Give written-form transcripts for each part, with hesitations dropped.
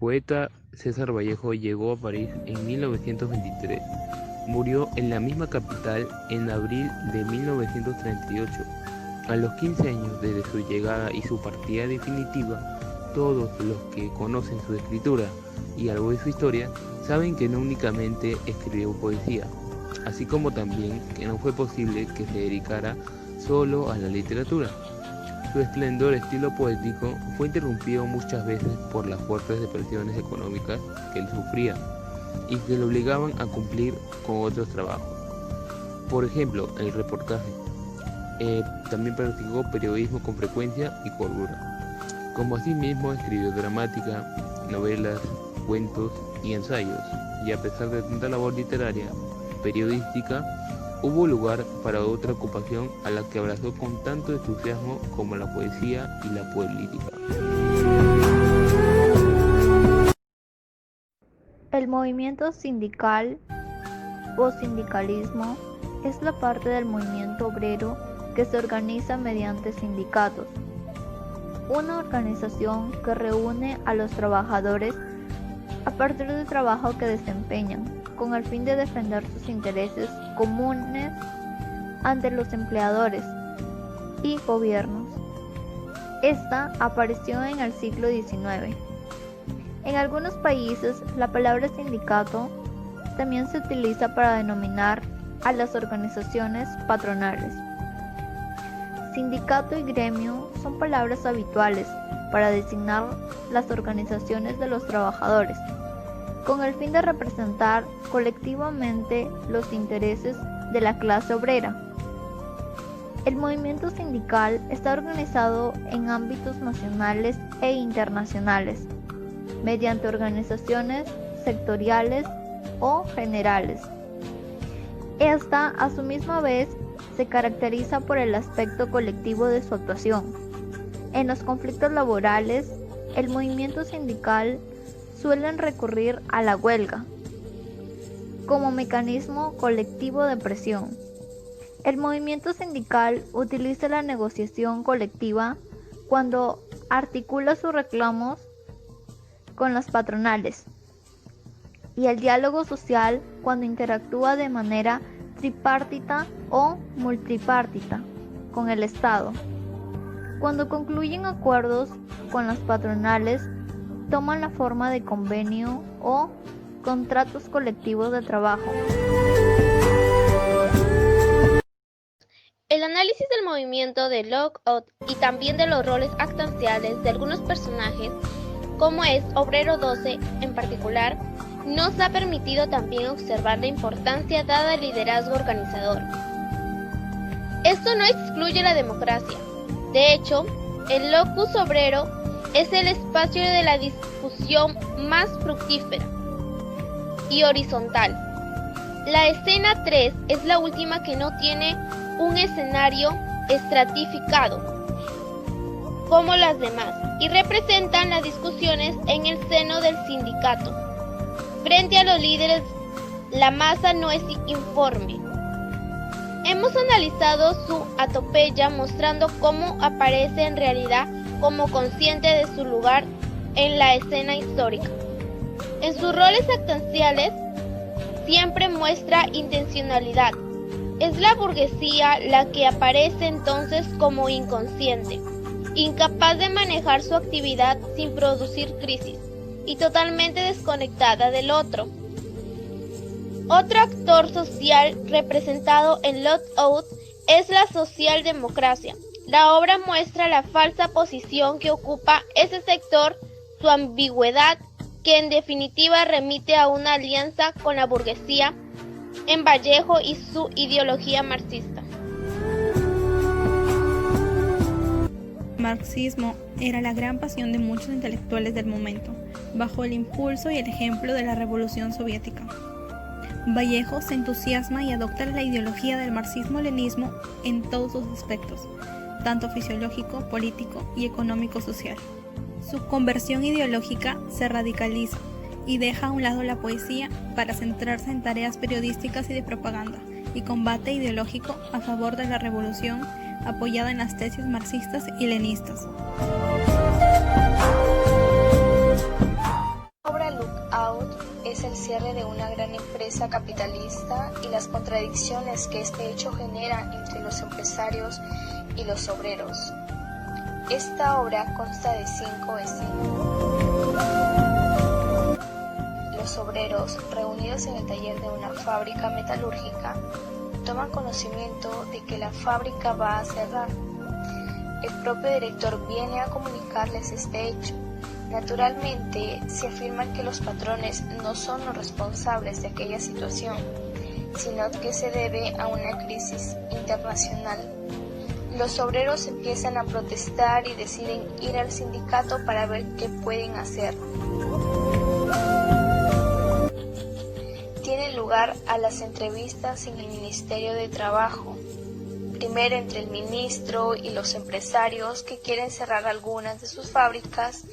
poeta César Vallejo llegó a París en 1923. Murió en la misma capital en abril de 1938. A los 15 años desde su llegada y su partida definitiva, todos los que conocen su escritura y algo de su historia saben que no únicamente escribió poesía, así como también que no fue posible que se dedicara solo a la literatura. Su esplendor estilo poético fue interrumpido muchas veces por las fuertes depresiones económicas que él sufría y que lo obligaban a cumplir con otros trabajos. Por ejemplo, el reportaje. También practicó periodismo con frecuencia y cordura. Como asimismo escribió dramática, novelas, cuentos y ensayos, y a pesar de tanta labor literaria, periodística, hubo lugar para otra ocupación a la que abrazó con tanto entusiasmo como la poesía y la política. El movimiento sindical o sindicalismo es la parte del movimiento obrero que se organiza mediante sindicatos, una organización que reúne a los trabajadores a partir del trabajo que desempeñan, con el fin de defender sus intereses comunes ante los empleadores y gobiernos. Esta apareció en el siglo XIX. En algunos países, la palabra sindicato también se utiliza para denominar a las organizaciones patronales. Sindicato y gremio son palabras habituales para designar las organizaciones de los trabajadores, con el fin de representar colectivamente los intereses de la clase obrera. El movimiento sindical está organizado en ámbitos nacionales e internacionales, mediante organizaciones sectoriales o generales. Esta, a su misma vez, se caracteriza por el aspecto colectivo de su actuación. En los conflictos laborales, el movimiento sindical suelen recurrir a la huelga como mecanismo colectivo de presión. El movimiento sindical utiliza la negociación colectiva cuando articula sus reclamos con las patronales y el diálogo social cuando interactúa de manera tripartita o multipartita con el Estado. Cuando concluyen acuerdos con las patronales, toman la forma de convenio o contratos colectivos de trabajo. El análisis del movimiento de Lockout y también de los roles actanciales de algunos personajes, como es Obrero 12 en particular, nos ha permitido también observar la importancia dada al liderazgo organizador. Esto no excluye la democracia. De hecho, el locus obrero es el espacio de la discusión más fructífera y horizontal. La escena 3 es la última que no tiene un escenario estratificado como las demás y representan las discusiones en el seno del sindicato. Frente a los líderes, la masa no es informe. Hemos analizado su atopeya mostrando cómo aparece en realidad como consciente de su lugar en la escena histórica. En sus roles actanciales siempre muestra intencionalidad. Es la burguesía la que aparece entonces como inconsciente, incapaz de manejar su actividad sin producir crisis y totalmente desconectada del otro. Otro actor social representado en Lockout es la socialdemocracia. La obra muestra la falsa posición que ocupa ese sector, su ambigüedad, que en definitiva remite a una alianza con la burguesía en Vallejo y su ideología marxista. El marxismo era la gran pasión de muchos intelectuales del momento, bajo el impulso y el ejemplo de la Revolución Soviética. Vallejo se entusiasma y adopta la ideología del marxismo-leninismo en todos sus aspectos, tanto fisiológico, político y económico-social. Su conversión ideológica se radicaliza y deja a un lado la poesía para centrarse en tareas periodísticas y de propaganda, y combate ideológico a favor de la revolución apoyada en las tesis marxistas y lenistas. es el cierre de una gran empresa capitalista y las contradicciones que este hecho genera entre los empresarios y los obreros. Esta obra consta de 5 escenas. Los obreros, reunidos en el taller de una fábrica metalúrgica, toman conocimiento de que la fábrica va a cerrar. El propio director viene a comunicarles este hecho. Naturalmente, se afirma que los patrones no son los responsables de aquella situación, sino que se debe a una crisis internacional. Los obreros empiezan a protestar y deciden ir al sindicato para ver qué pueden hacer. Tienen lugar a las entrevistas en el Ministerio de Trabajo, primero entre el ministro y los empresarios que quieren cerrar algunas de sus fábricas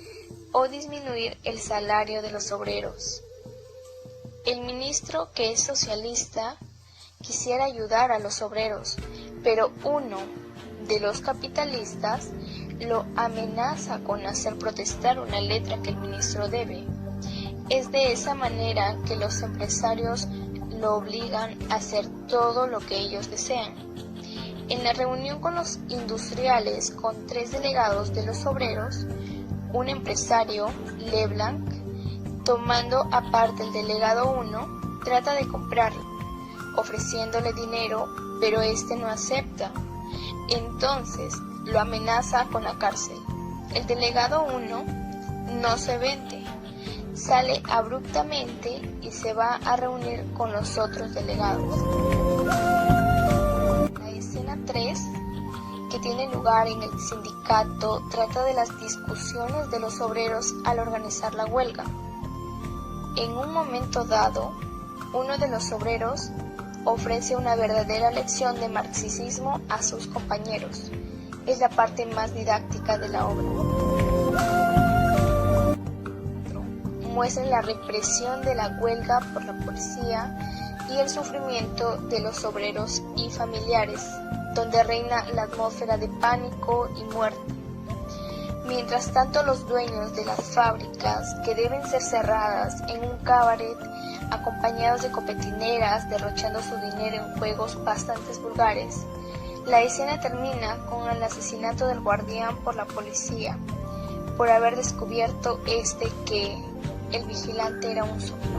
o disminuir el salario de los obreros. El ministro, que es socialista, quisiera ayudar a los obreros, pero uno de los capitalistas lo amenaza con hacer protestar una letra que el ministro debe. Es de esa manera que los empresarios lo obligan a hacer todo lo que ellos desean. En la reunión con los industriales, con 3 delegados de los obreros, un empresario, Leblanc, tomando aparte el delegado 1, trata de comprarlo, ofreciéndole dinero, pero este no acepta. Entonces lo amenaza con la cárcel. El delegado 1 no se vende, sale abruptamente y se va a reunir con los otros delegados. La escena 3, que tiene lugar en el sindicato, trata de las discusiones de los obreros al organizar la huelga. En un momento dado, uno de los obreros ofrece una verdadera lección de marxismo a sus compañeros. Es la parte más didáctica de la obra. Muestra la represión de la huelga por la policía y el sufrimiento de los obreros y familiares, donde reina la atmósfera de pánico y muerte. Mientras tanto, los dueños de las fábricas, que deben ser cerradas en un cabaret, acompañados de copetineras derrochando su dinero en juegos bastante vulgares. La escena termina con el asesinato del guardián por la policía, por haber descubierto que el vigilante era un soplo.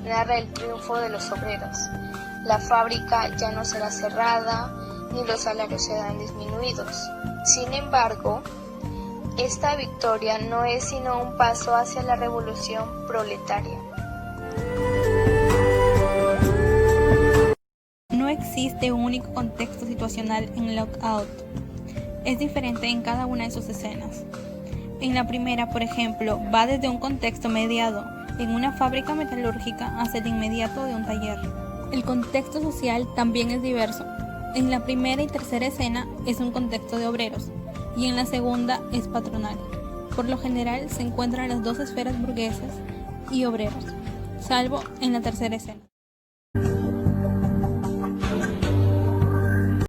Narra el triunfo de los obreros. La fábrica ya no será cerrada, ni los salarios serán disminuidos. Sin embargo, esta victoria no es sino un paso hacia la revolución proletaria. No existe un único contexto situacional en Lockout. Es diferente en cada una de sus escenas. En la primera, por ejemplo, va desde un contexto mediado en una fábrica metalúrgica hacia el inmediato de un taller. El contexto social también es diverso. En la primera y tercera escena es un contexto de obreros y en la segunda es patronal. Por lo general se encuentran las 2 esferas burguesas y obreros, salvo en la tercera escena.